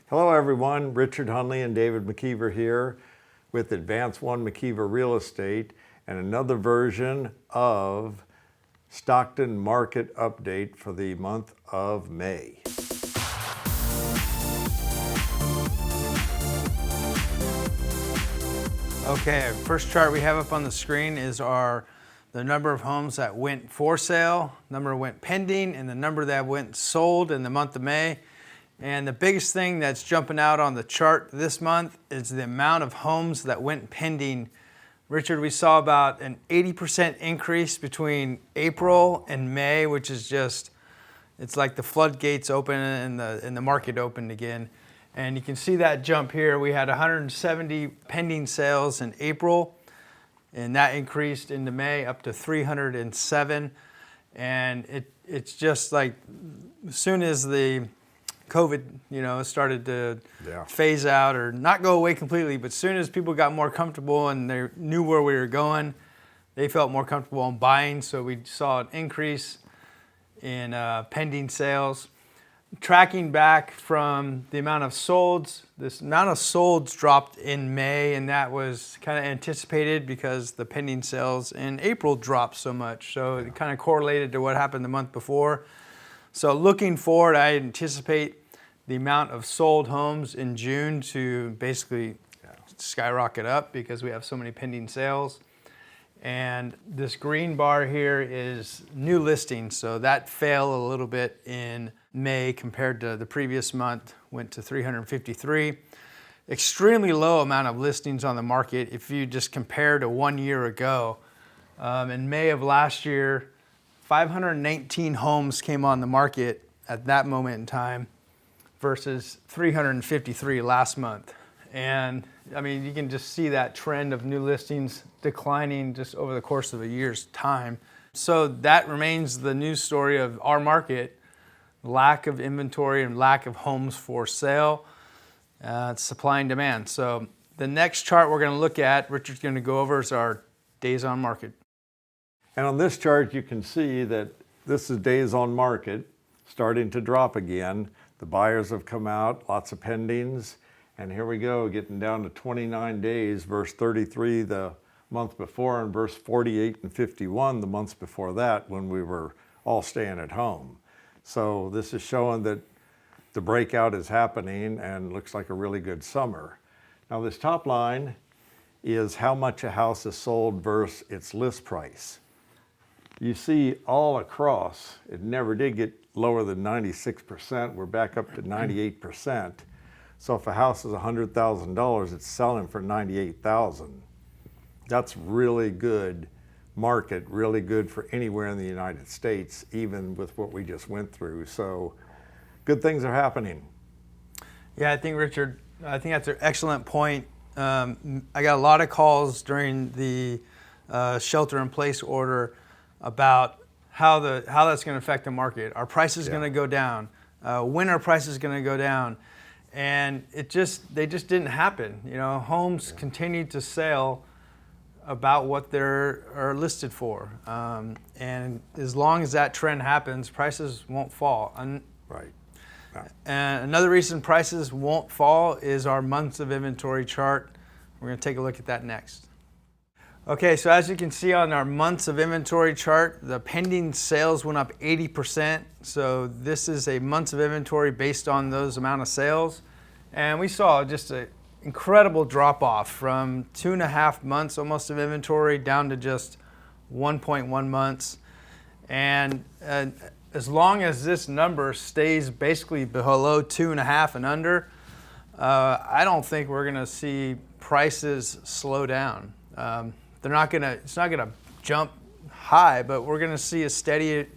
Hello everyone, Richard Hunley and David McKeever here with Advance One McKeever Real Estate and another version of Stockton Market Update for the month of May. Okay, first chart we have up on the screen is the number of homes that went for sale, number went pending, and the number that went sold in the month of May. And the biggest thing that's jumping out on the chart this month is the amount of homes that went pending. Richard, we saw about an 80% increase between April and May, which is just, it's like the floodgates open and the market opened again. And you can see that jump here. We had 170 pending sales in April, and that increased into May up to 307. And it's just like, as soon as the COVID, started to phase out or not go away completely, but as soon as people got more comfortable and they knew where we were going, they felt more comfortable in buying. So we saw an increase in pending sales. Tracking back from the amount of solds, this amount of solds dropped in May, and that was kind of anticipated because the pending sales in April dropped so much. So it kind of correlated to what happened the month before. So looking forward, I anticipate the amount of sold homes in June to basically skyrocket up because we have so many pending sales. And this green bar here is new listings. So that fell a little bit in May compared to the previous month, went to 353. Extremely low amount of listings on the market if you just compare to 1 year ago. In May of last year, 519 homes came on the market at that moment in time versus 353 last month. And I mean, you can just see that trend of new listings declining just over the course of a year's time. So that remains the news story of our market: lack of inventory and lack of homes for sale, supply and demand. So the next chart we're going to look at, Richard's going to go over, is our days on market. And on this chart, you can see that this is days on market starting to drop again. The buyers have come out, lots of pendings, and here we go, getting down to 29 days versus 33 the month before and versus 48 and 51 the months before that when we were all staying at home. So this is showing that the breakout is happening and looks like a really good summer. Now this top line is how much a house is sold versus its list price. You see all across, it never did get lower than 96%. We're back up to 98%. So if a house is $100,000, it's selling for $98,000. That's really good market, really good for anywhere in the United States, even with what we just went through. So good things are happening. Yeah, I think, Richard, that's an excellent point. I got a lot of calls during the shelter-in-place order about how that's going to affect the market. Are prices going to go down? When are prices going to go down? And they just didn't happen. Homes continued to sell about what they're listed for. And as long as that trend happens, prices won't fall. Right. And another reason prices won't fall is our months of inventory chart. We're going to take a look at that next. Okay, so as you can see on our months of inventory chart, the pending sales went up 80%. So this is a months of inventory based on those amount of sales. And we saw just an incredible drop off from 2.5 months almost of inventory down to just 1.1 months. And as long as this number stays basically below 2.5 and under, I don't think we're gonna see prices slow down. It's not gonna jump high, but we're gonna see a steady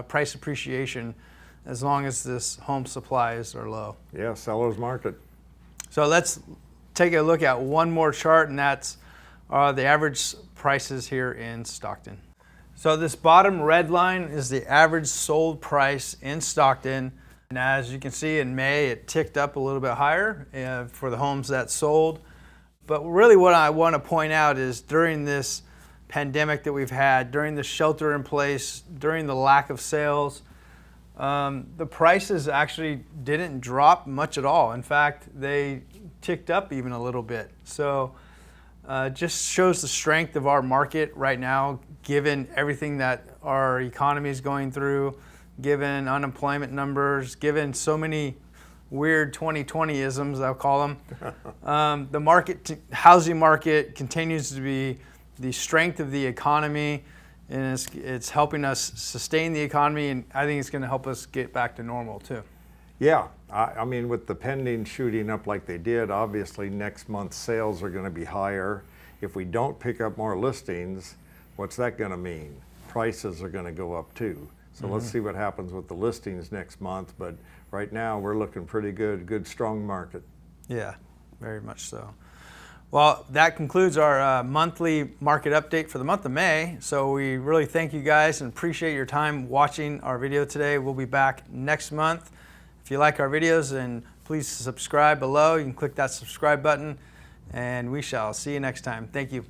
price appreciation as long as this home supplies are low. Yeah, seller's market. So let's take a look at one more chart, and that's the average prices here in Stockton. So this bottom red line is the average sold price in Stockton. And as you can see in May, it ticked up a little bit higher for the homes that sold. But really what I want to point out is during this pandemic that we've had, during the shelter in place, during the lack of sales, The prices actually didn't drop much at all. In fact, they ticked up even a little bit. So just shows the strength of our market right now, given everything that our economy is going through, given unemployment numbers, given so many weird 2020-isms, I'll call them. The housing market continues to be the strength of the economy, and it's helping us sustain the economy, and I think it's going to help us get back to normal too. Yeah, I mean, with the pending shooting up like they did, obviously next month's sales are going to be higher. If we don't pick up more listings, what's that going to mean? Prices are going to go up too. So let's see what happens with the listings next month. But right now we're looking pretty good strong market. Yeah, very much so. Well, that concludes our monthly market update for the month of May. So we really thank you guys and appreciate your time watching our video today. We'll be back next month. If you like our videos, then please subscribe below. You can click that subscribe button, and we shall see you next time. Thank you.